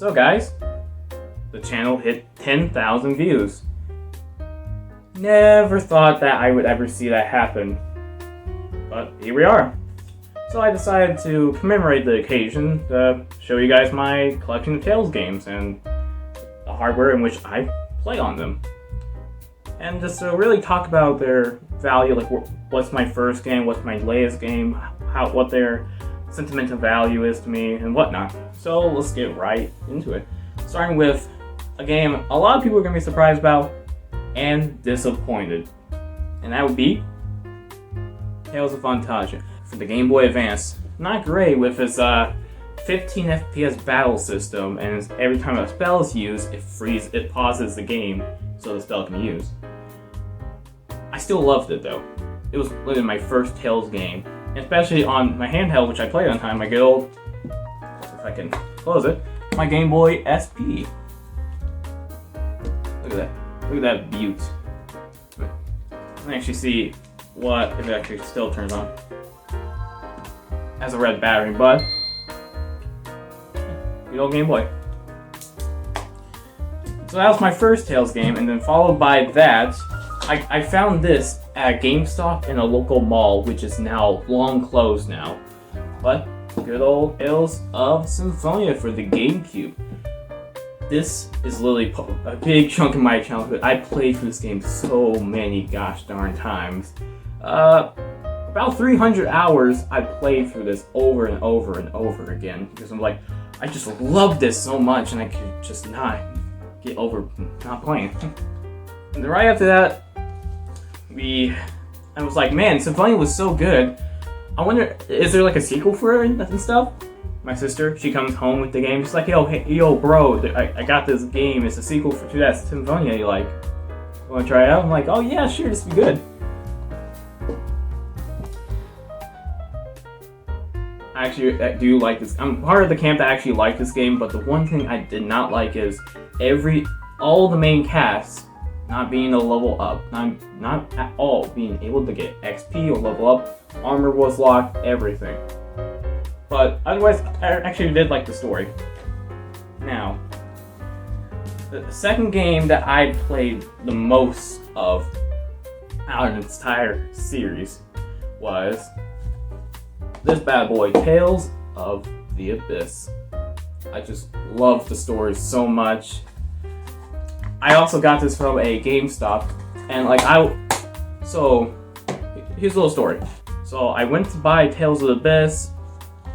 So guys, the channel hit 10,000 views. Never thought that I would ever see that happen, but here we are. So I decided to commemorate the occasion to show you guys my collection of Tales games and the hardware in which I play on them. And just to really talk about their value, like what's my first game, what's my latest game, what their sentimental value is to me, and whatnot. So let's get right into it. Starting with a game a lot of people are going to be surprised about and disappointed. And that would be Tales of Phantasia for the Game Boy Advance. Not great with its 15 FPS battle system, and every time a spell is used, it pauses the game so the spell can be used. I still loved it though. It was literally my first Tales game, especially on my handheld, which I played on time, my good old, if I can close it, my Game Boy SP. Look at that. Look at that beaut. You can actually see what if it actually still turns on. Has a red battery, but good old Game Boy. So that was my first Tales game, and then followed by that, I found this at GameStop in a local mall, which is now long closed now. But good old Tales of Symphonia for the GameCube. This is literally a big chunk of my childhood. I played through this game so many gosh darn times. About 300 hours I played through this over and over and over again, because I'm like, I just loved this so much and I could just not get over not playing. And then right after that, I was like, man, Symphonia was so good. I wonder, is there like a sequel for it and stuff? My sister, she comes home with the game. She's like, yo, bro, I got this game. It's a sequel to that Symphonia. You like, want to try it out? I'm like, oh yeah, sure, this will be good. Actually, I do like this. I'm part of the camp that actually liked this game, but the one thing I did not like is all the main cast not being able to level up, not at all being able to get XP or level up. Armor was locked, everything. But otherwise, I actually did like the story. Now, the second game that I played the most of out of the entire series was this bad boy, Tales of the Abyss. I just love the story so much. I also got this from a GameStop, and so here's a little story. So I went to buy Tales of the Abyss,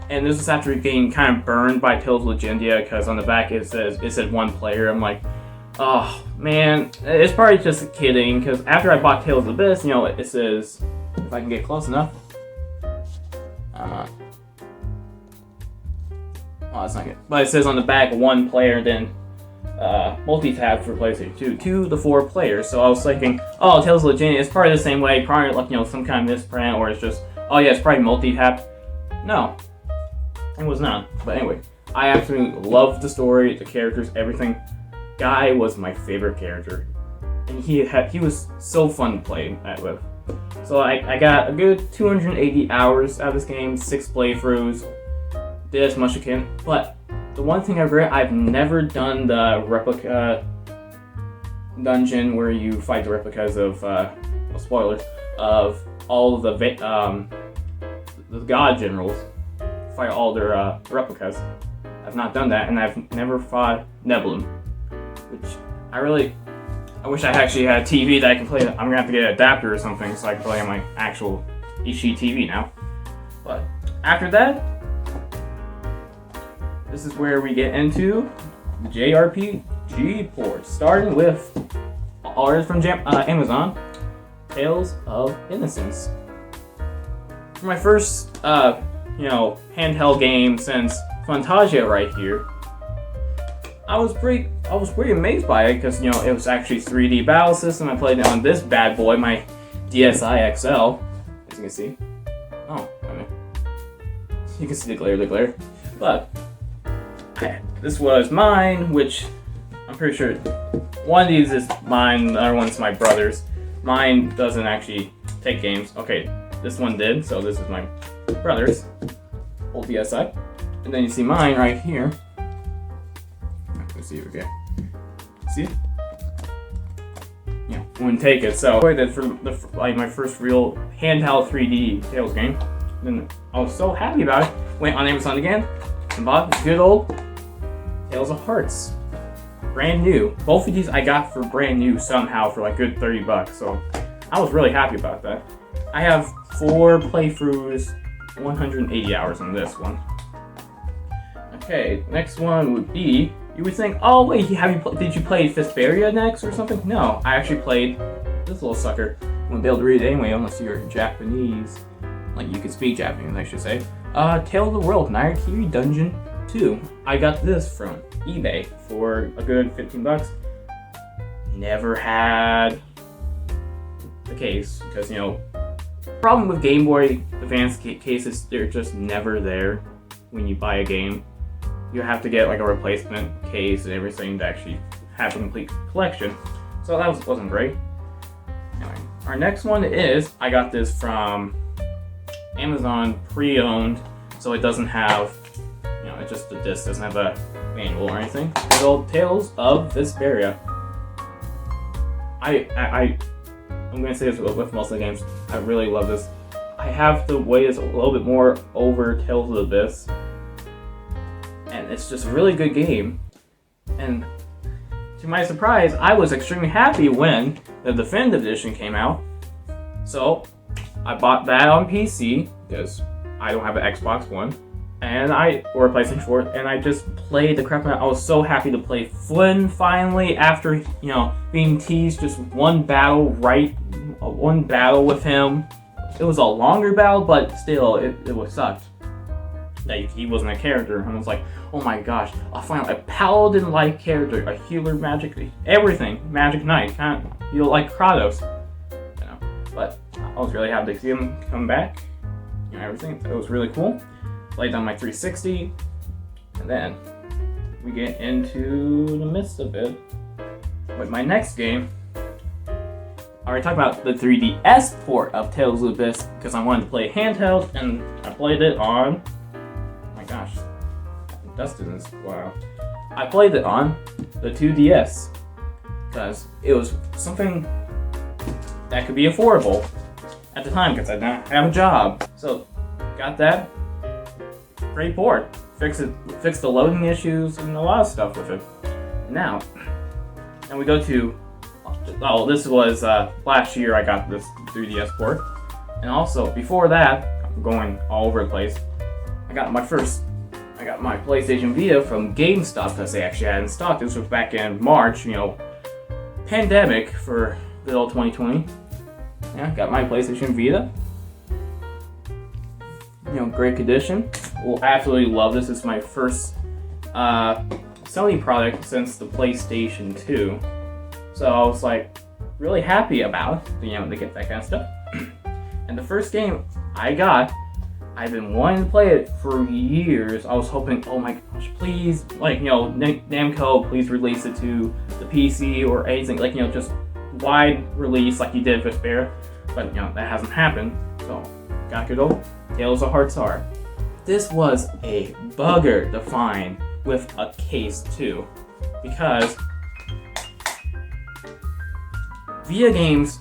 and this is after getting kind of burned by Tales of Legendia, because on the back it said one player. I'm like, oh man, it's probably just kidding, because after I bought Tales of the Abyss, it says, if I can get close enough. Oh, that's not good. But it says on the back one player, then multi-tab for PlayStation 2, 2 to 4 players. So I was thinking, oh, Tales of Legendia is probably the same way, probably like some kind of misprint, or it's just, oh yeah, it's probably multi-tab. No, it was not. But anyway, I absolutely loved the story, the characters, everything. Guy was my favorite character, and he was so fun to play with. So I got a good 280 hours out of this game, 6 playthroughs, did as much as I can. But the one thing I regret, I've never done the replica dungeon where you fight the replicas of, spoilers, of all of the god generals, fight all their replicas. I've not done that, and I've never fought Nebulum, which I wish I actually had a TV that I can play. I'm gonna have to get an adapter or something so I can play on my actual HD TV now. But after that, this is where we get into the JRPG ports, starting with orders from Amazon, Tales of Innocence. For my first, handheld game since Phantasia right here, I was pretty amazed by it, because it was actually 3D battle system. I played it on this bad boy, my DSi XL, as you can see. Oh, I mean, you can see the glare. But this was mine, which I'm pretty sure one of these is mine, the other one's my brother's. Mine doesn't actually take games. Okay, this one did, so this is my brother's old DSi. And then you see mine right here. see it, okay? See it? Yeah, wouldn't take it. So I played it for like my first real handheld 3D Tales game. Then I was so happy about it. Went on Amazon again and bought good old Tales of Hearts. Brand new. Both of these I got for brand new somehow for like good $30. So I was really happy about that. I have 4 playthroughs, 180 hours on this one. Okay, next one would be, you would think, oh wait, did you play Vesperia next or something? No, I actually played this little sucker. I wouldn't be able to read it anyway unless you're Japanese. Like you could speak Japanese, I should say. Tale of the World, Narakiri Dungeon 2. I got this from eBay for a good $15. Never had the case because, you know, problem with Game Boy Advance cases, they're just never there when you buy a game. You have to get like a replacement case and everything to actually have a complete collection. So that wasn't great. Anyway, our next one is, I got this from Amazon pre-owned, so it doesn't have, you know, it's just the disc, doesn't have a manual or anything. Good old Tales of Vesperia. I'm gonna say this with most of the games, I really love this. I have to weigh this a little bit more over Tales of the Abyss. And it's just a really good game. And to my surprise, I was extremely happy when the Definitive Edition came out. So I bought that on PC because I don't have an Xbox One or a PlayStation 4, and I just played the crap out. I was so happy to play Flynn finally after, you know, being teased just one battle with him. It was a longer battle, but still, it was sucked that he wasn't a character. And I was like, oh my gosh, I found a paladin-like character, a healer, magic, everything, Magic Knight, kind of, you know, like Kratos, you know. But I was really happy to see him come back, you know, everything. It was really cool. Played on my 360, and then we get into the midst of it with my next game. I already talked about the 3DS port of Tales of the Abyss because I wanted to play handheld, and I played it on, oh my gosh, Dustin is, wow. I played it on the 2DS because it was something that could be affordable at the time because I didn't have a job. So, got that. Great port. Fixed the loading issues and a lot of stuff with it. Now, and we go to, oh, this was last year I got this 3DS port. And also, before that, I'm going all over the place, I got my PlayStation Vita from GameStop because they actually had it in stock. This was back in March, you know, pandemic for good old 2020. Yeah, got my PlayStation Vita. You know, great condition. Will absolutely love this. It's my first Sony product since the PlayStation 2. So I was like really happy about, you know, to get that kind of stuff. And the first game I got, I've been wanting to play it for years. I was hoping, oh my gosh, please, like, you know, Namco, please release it to the PC or anything, like, you know, just wide release like you did with Vesperia. But, you know, that hasn't happened. So, got good old Tales of Hearts are. This was a bugger to find with a case too, because Vita games,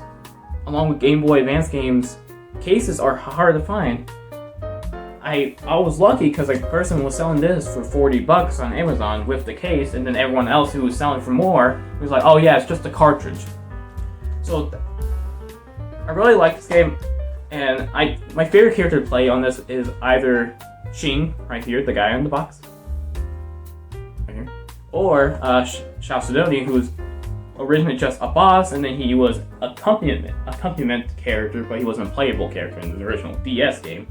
along with Game Boy Advance games, cases are hard to find. I was lucky because a person was selling this for $40 on Amazon with the case, and then everyone else who was selling for more was like, oh yeah, it's just a cartridge. So I really like this game, and my favorite character to play on this is either Shing, right here, the guy in the box, right here, or Shao Sidoni, who was originally just a boss, and then he was accompaniment character, but he wasn't a playable character in the original DS game.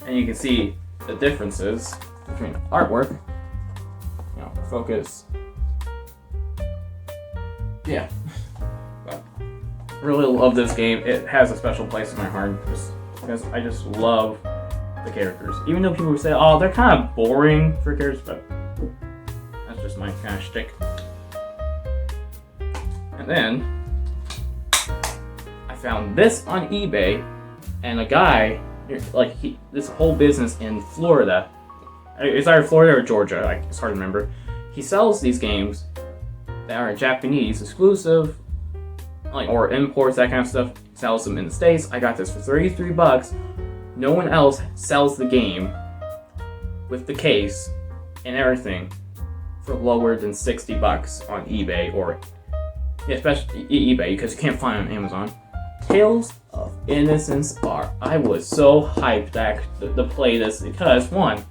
And you can see the differences between artwork. You know, focus. Yeah. But really love this game. It has a special place in my heart just because I just love the characters. Even though people say, oh, they're kind of boring for characters, but that's just my kind of shtick. And then I found this on eBay, and a guy, like, this whole business in Florida, it's either Florida or Georgia, like, it's hard to remember. he sells these games that are Japanese exclusive, like, or imports, that kind of stuff, sells them in the States. I got this for $33. No one else sells the game with the case and everything for lower than $60 on eBay, or especially eBay, because you can't find it on Amazon. Tales of Innocence Bar. I was so hyped to play this because, one,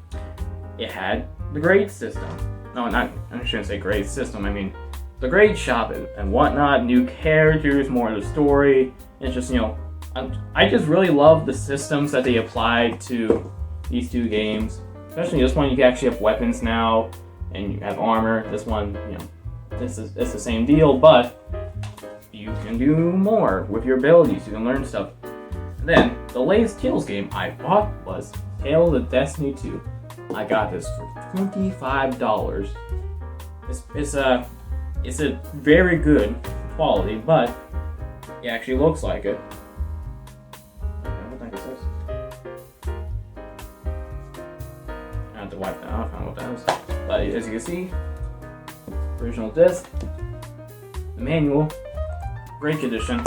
it had the grade system. No, I shouldn't say grade system, I mean the grade shop and whatnot, new characters, more of the story. It's just, I just really love the systems that they applied to these two games. Especially this one, you can actually have weapons now, and you have armor. This one, it's the same deal, but you can do more with your abilities. You can learn stuff. And then, the latest Tales game I bought was Tales of Destiny 2. I got this for $25. It's a very good quality, but it actually looks like it. What the heck is this? I have to wipe that off. I don't know what that is. But as you can see, original disc, the manual, great condition.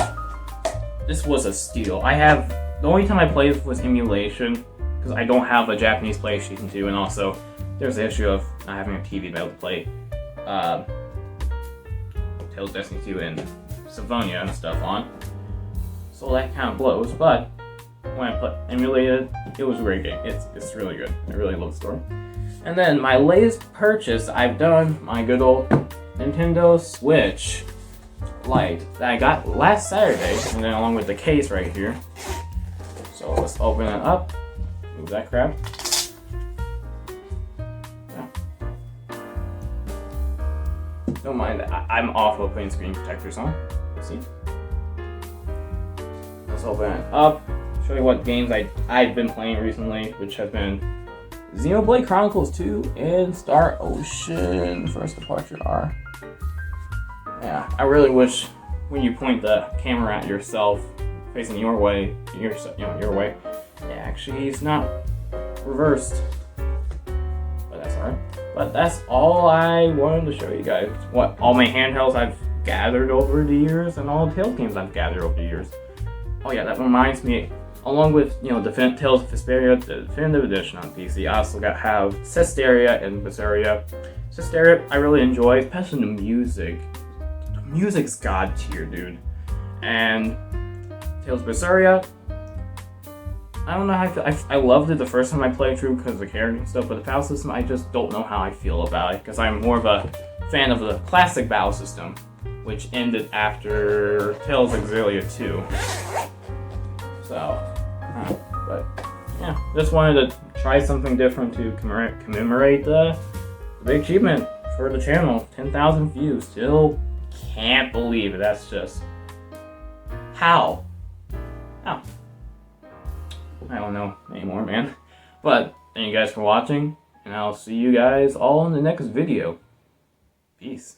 This was a steal. The only time I played it was emulation, because I don't have a Japanese PlayStation 2, and also there's the issue of not having a TV to be able to play Tales of Destiny 2 and Symphonia and stuff on. So that kind of blows, but when I emulated, it was a great game. It's really good. I really love the story. And then my latest purchase I've done, my good old Nintendo Switch Lite that I got last Saturday, and then along with the case right here. So let's open it up. Move that crap. Yeah. Don't mind that. I'm awful at putting screen protectors on. See? Let's open it up. Show you what games I've been playing recently, which have been Xenoblade Chronicles 2 and Star Ocean First Departure R. Yeah, I really wish when you point the camera at yourself, facing your way, your way, it actually is not reversed. But that's alright. But that's all I wanted to show you guys. All my handhelds I've gathered over the years, and all the Tales games I've gathered over the years. Oh yeah, that reminds me, along with, Tales of Vesperia, the Definitive Edition on PC, I also have Cesteria and Berseria. Cesteria I really enjoy, especially the music. The music's god tier, dude. And Tales of Berseria, I don't know how I feel. I loved it the first time I played through because of the character and stuff, but the battle system, I just don't know how I feel about it, because I'm more of a fan of the classic battle system, which ended after Tales of Xillia 2. So, but yeah, just wanted to try something different to commemorate the big achievement for the channel. 10,000 views. Still can't believe it. That's just... How? I don't know anymore, man. But thank you guys for watching, and I'll see you guys all in the next video. Peace.